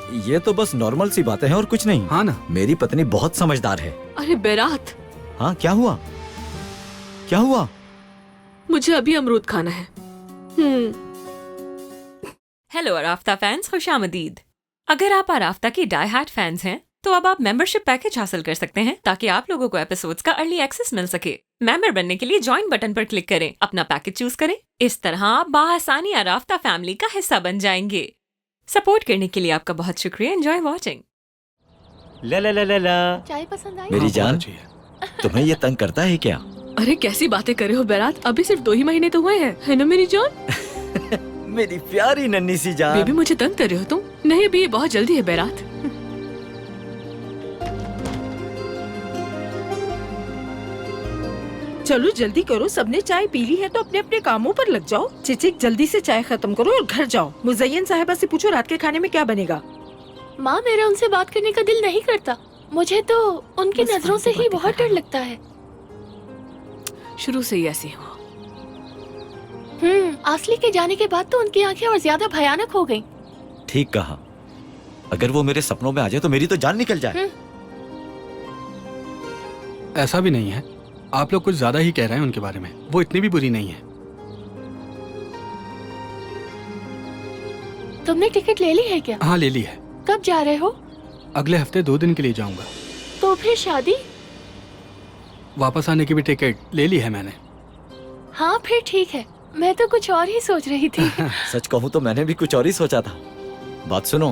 ये तो बस नॉर्मल सी बातें हैं और कुछ नहीं। हाँ ना। मेरी पत्नी बहुत समझदार है। अरे बेरात, हाँ क्या हुआ? क्या हुआ? मुझे अभी अमरूद खाना है। हेलो अराफ्ता फैंस, खुशामदीद। अगर आप अराफ्ता की डाई हार्ड फैंस हैं तो अब आप मेंबरशिप पैकेज हासिल कर सकते हैं ताकि आप लोगों को एपिसोड्स का अर्ली एक्सेस मिल सके। मेंबर बनने के लिए ज्वाइन बटन पर क्लिक करें, अपना पैकेज चूज करें। इस तरह आप बाआसानी अराफ्ता फैमिली का हिस्सा बन जाएंगे। सपोर्ट करने के लिए आपका बहुत शुक्रिया। Enjoy watching. ला ला ला ला ला। चाय पसंद आई? मेरी जान, तुम्हें ये तंग करता है क्या? अरे कैसी बातें कर रहे हो बेरात, अभी सिर्फ 2 ही महीने तो हुए हैं, है ना मेरी जान? मेरी प्यारी नन्ही सी जान। बेबी मुझे तंग कर रहे हो तुम? नहीं, अभी ये बहुत जल्दी है बेरात। चलो जल्दी करो, सबने चाय पी ली है तो अपने अपने कामों पर लग जाओ। चिचिक जल्दी से चाय खत्म करो और घर जाओ। मुज़य्यन साहिबा से पूछो रात के खाने में क्या बनेगा। माँ, मेरा उनसे बात करने का दिल नहीं करता। मुझे तो उनकी बस नजरों से ही बहुत डर लगता है। शुरू से ही ऐसी हो। आसली के जाने के बाद तो उनकी आंखें और ज्यादा भयानक हो गईं। ठीक कहा। अगर वो मेरे सपनों में आ जाए तो मेरी तो जान निकल जाए। ऐसा भी नहीं है, आप लोग कुछ ज्यादा ही कह रहे हैं उनके बारे में। वो इतनी भी बुरी नहीं है। तुमने टिकट ले ली है क्या? हाँ ले ली है। कब जा रहे हो? अगले हफ्ते 2 दिन के लिए जाऊंगा। तो फिर शादी? वापस आने की भी टिकट ले ली है मैंने। हाँ फिर ठीक है, मैं तो कुछ और ही सोच रही थी। सच कहूँ तो मैंने भी कुछ और ही सोचा था। बात सुनो,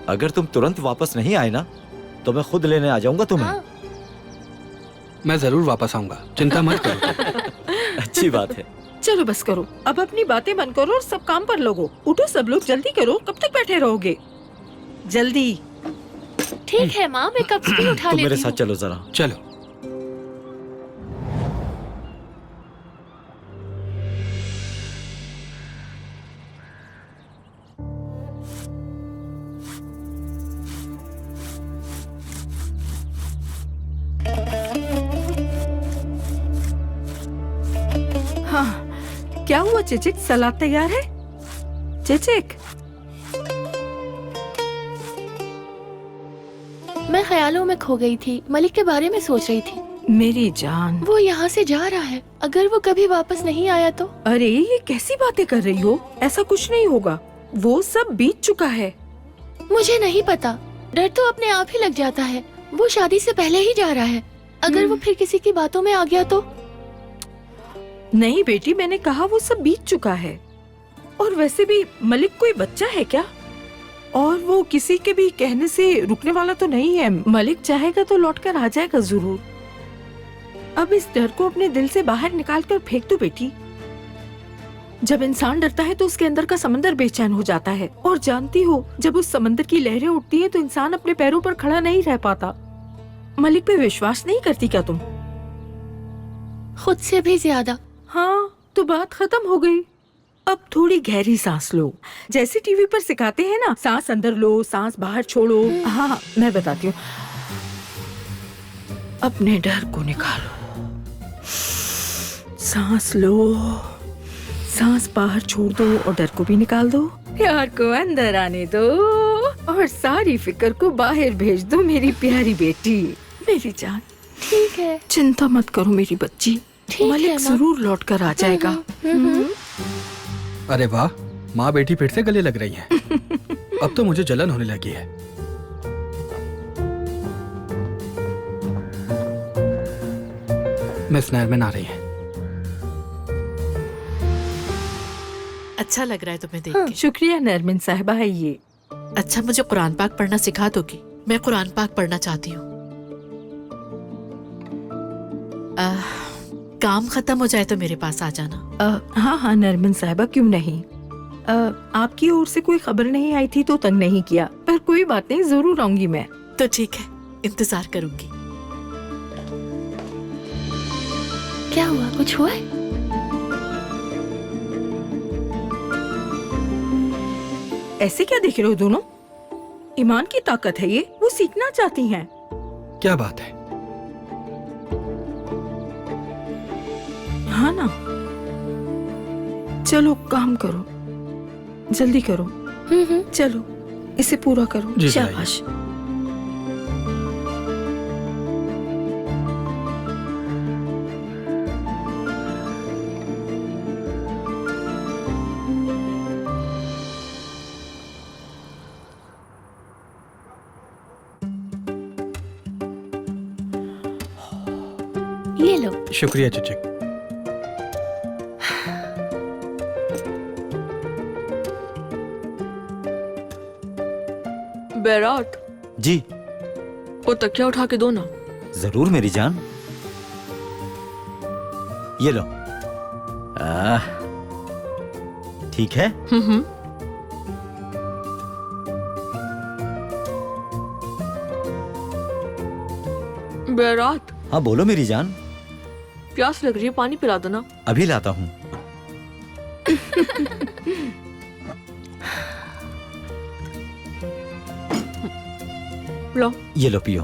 अगर तुम तुरंत वापस नहीं आए ना तो मैं खुद लेने आ जाऊंगा तुम्हें। हाँ। मैं जरूर वापस आऊंगा, चिंता मत करो। अच्छी बात है। चलो बस करो, अब अपनी बातें बंद करो और सब काम पर लगो। उठो सब लोग, जल्दी करो, कब तक बैठे रहोगे? जल्दी। ठीक है माँ, मैं कब भी उठा तुम लेती मेरे हूँ। साथ चलो जरा। चलो। हाँ क्या हुआ चिचिक, सलाद तैयार है? चिचिक, मैं ख्यालों में खो गई थी, मलिक के बारे में सोच रही थी। मेरी जान। वो यहाँ से जा रहा है, अगर वो कभी वापस नहीं आया तो? अरे ये कैसी बातें कर रही हो, ऐसा कुछ नहीं होगा, वो सब बीत चुका है। मुझे नहीं पता, डर तो अपने आप ही लग जाता है। वो शादी से पहले ही जा रहा है, अगर वो फिर किसी की बातों में आ गया तो? नहीं बेटी, मैंने कहा वो सब बीत चुका है। और वैसे भी मलिक कोई बच्चा है क्या? और वो किसी के भी कहने से रुकने वाला तो नहीं है। मलिक चाहेगा तो लौटकर आ जाएगा जरूर। अब इस डर को अपने दिल से बाहर निकाल कर फेंक दो बेटी। जब इंसान डरता है तो उसके अंदर का समंदर बेचैन हो जाता है। और जानती हो, जब उस समंदर की लहरें उठती हैं तो इंसान अपने पैरों पर खड़ा नहीं रह पाता। मलिक पे विश्वास नहीं करती क्या तुम? खुद से भी ज्यादा। हाँ तो बात खत्म हो गई। अब थोड़ी गहरी सांस लो, जैसे टीवी पर सिखाते हैं ना, सांस अंदर लो, सांस बाहर छोड़ो। हाँ मैं बताती हूँ। अपने डर को निकालो, सांस लो, सांस बाहर छोड़ दो और डर को भी निकाल दो। प्यार को अंदर आने दो और सारी फिक्र को बाहर भेज दो मेरी प्यारी बेटी, मेरी जान। ठीक है, चिंता मत करो मेरी बच्ची, मलिक जरूर लौट कर आ जाएगा। अरे वाह, माँ बेटी फिर से गले लग रही हैं। अब तो मुझे जलन होने लगी है। मिस नरमिन आ रही है। अच्छा लग रहा है तुम्हें देख के। शुक्रिया नरमिन साहिबा है ये। अच्छा, मुझे कुरान पाक पढ़ना सिखा दोगी? मैं कुरान पाक पढ़ना चाहती हूँ। काम खत्म हो जाए तो मेरे पास आ जाना। हाँ हाँ नरमिन साहिबा, क्यों नहीं। आपकी ओर से कोई खबर नहीं आई थी तो तंग नहीं किया, पर कोई बात नहीं, जरूर आऊंगी मैं। तो ठीक है, इंतजार करूंगी। क्या हुआ, कुछ हुआ है? ऐसे क्या देख रहे हो दोनों? ईमान की ताकत है ये, वो सीखना चाहती हैं। क्या बात है? हाँ ना, चलो काम करो, जल्दी करो। चलो इसे पूरा करो। जी, शाबाश। ये लो। शुक्रिया चचा। बैरात, जी वो तकिया उठा के दो ना। जरूर मेरी जान। ये लो। ठीक है। बैरात, हाँ बोलो मेरी जान। प्यास लग रही है, पानी पिला दो ना। अभी लाता हूँ। लो। ये लो पियो।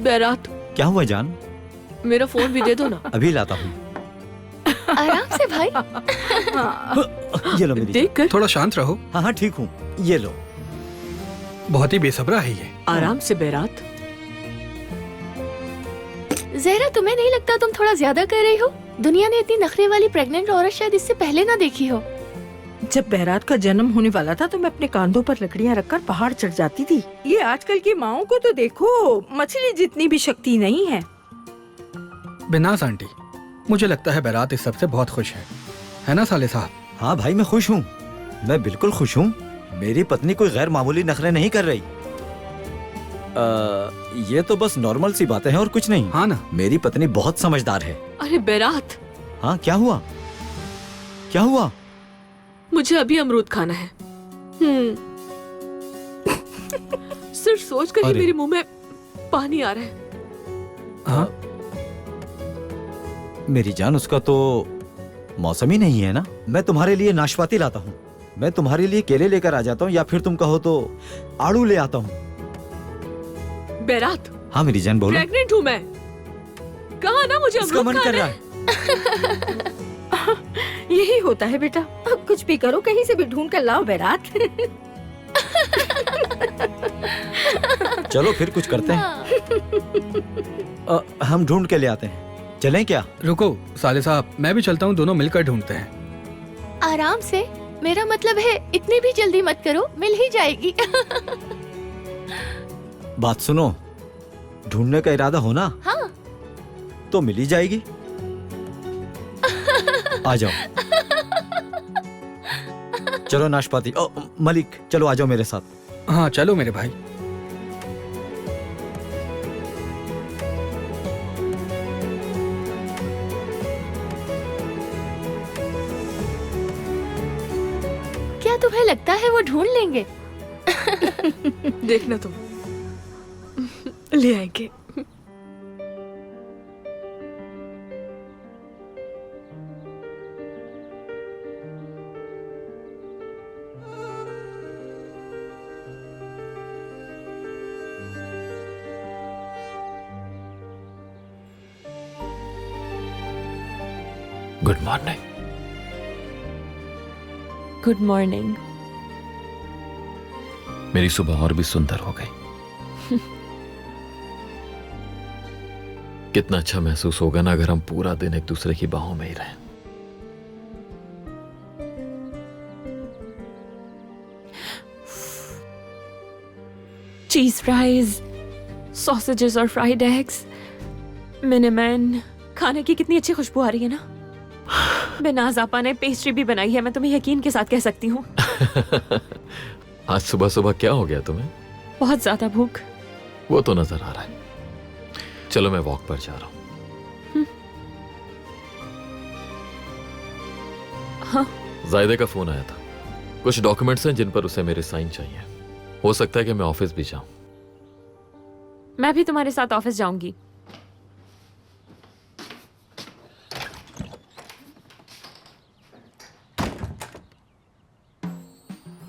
बैरात, क्या हुआ जान? मेरा फोन भी दे दो ना। अभी लाता हूँ। आराम से भाई। ये लो मेरी देख कर। थोड़ा शांत रहो। हाँ हाँ ठीक हूँ। ये लो। बहुत ही बेसब्रा है ये। आराम से बैरात। जहरा, तुम्हें नहीं लगता तुम थोड़ा ज्यादा कर रही हो? दुनिया ने इतनी नखरे वाली प्रेग्नेंट औरत शायद इससे पहले ना देखी हो। जब बहरात का जन्म होने वाला था तो मैं अपने कांधों पर लकड़ियां रखकर पहाड़ चढ़ जाती थी। ये आजकल की माओं को तो देखो, मछली जितनी भी शक्ति नहीं है। बिनास आंटी, मुझे लगता है बैरात इस सबसे बहुत खुश है ना साले साहब? हाँ भाई मैं खुश हूँ। मैं बिल्कुल खुश हूँ। मेरी पत्नी कोई गैर मामूली नखरे नहीं कर रही। ये तो बस नॉर्मल सी बातें हैं और कुछ नहीं। हाँ ना। मेरी पत्नी बहुत समझदार है। अरे बैरात, हाँ क्या हुआ? क्या हुआ? मुझे अभी अमरूद खाना है। सिर्फ सोचकर ही अरे। मेरे मुंह में पानी आ रहा है। हाँ मेरी जान, उसका तो मौसम ही नहीं है ना। मैं तुम्हारे लिए नाशपाती लाता हूँ। मैं तुम्हारे लिए केले लेकर आ जाता हूँ, या फिर तुम कहो तो आड़ू ले आता हूँ। बैरात, हाँ मेरी जान बोलो। प्रेग्नेंट हूँ मैं। कहा ना मुझे इसका अमरूद मन कर खाना रहा है। है। यही होता है बेटा। अब कुछ भी करो, कहीं से भी ढूंढ कर लाओ बहरात। चलो फिर कुछ करते हैं। हम ढूंढ के ले आते हैं। चलें क्या? रुको साले साहब, मैं भी चलता हूँ, दोनों मिलकर ढूंढते हैं। आराम से, मेरा मतलब है इतनी भी जल्दी मत करो, मिल ही जाएगी। बात सुनो, ढूंढने का इरादा हो ना? हाँ। तो मिल ही जाएगी। आ जाओ। चलो नाशपाती। मलिक चलो आ जाओ मेरे साथ। हाँ चलो मेरे भाई। क्या तुम्हें लगता है वो ढूंढ लेंगे? देखना तुम, ले आएंगे। Good morning. Good morning. मेरी सुबह और भी सुंदर हो गई। कितना अच्छा महसूस होगा ना अगर हम पूरा दिन एक दूसरे की बाहों में ही रहें। चीज फ्राइज, सॉसेजेस और फ्राइड एग्स, मिनीमैन। खाने की कितनी अच्छी खुशबू आ रही है ना। बिनाज आपा ने पेस्ट्री भी बनाई है, मैं तुम्हें यकीन के साथ कह सकती हूँ। आज सुबह सुबह क्या हो गया तुम्हें? बहुत ज्यादा भूख। वो तो नजर आ रहा है। चलो मैं वॉक पर जा रहा हूँ। हाँ। जायदे का फोन आया था। कुछ डॉक्यूमेंट्स हैं जिन पर उसे मेरे साइन चाहिए। हो सकता है कि मैं ऑफिस भी जाऊं। मैं भी तुम्हारे साथ ऑफिस जाऊंगी।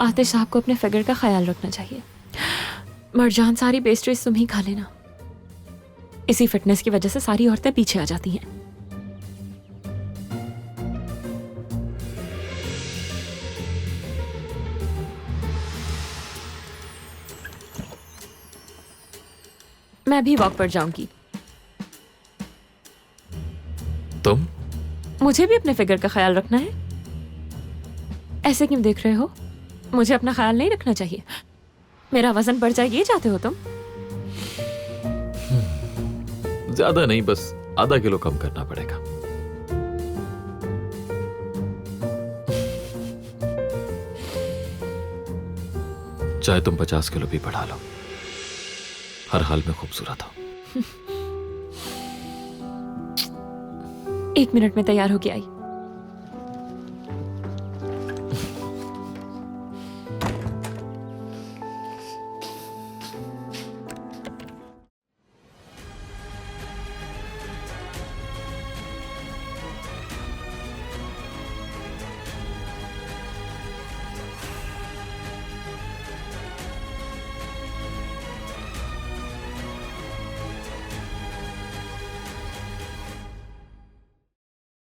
आतिश साहब को अपने फिगर का ख्याल रखना चाहिए। मरजान, सारी पेस्ट्रीज तुम ही खा लेना। इसी फिटनेस की वजह से सारी औरतें पीछे आ जाती हैं। मैं भी वॉक पर जाऊंगी। तुम? मुझे भी अपने फिगर का ख्याल रखना है। ऐसे क्यों देख रहे हो? मुझे अपना ख्याल नहीं रखना चाहिए? मेरा वजन बढ़ जाए ये चाहते हो तुम? ज्यादा नहीं, बस आधा किलो कम करना पड़ेगा। चाहे तुम 50 किलो भी बढ़ा लो, हर हाल में खूबसूरत हो। 1 मिनट में तैयार होके आई।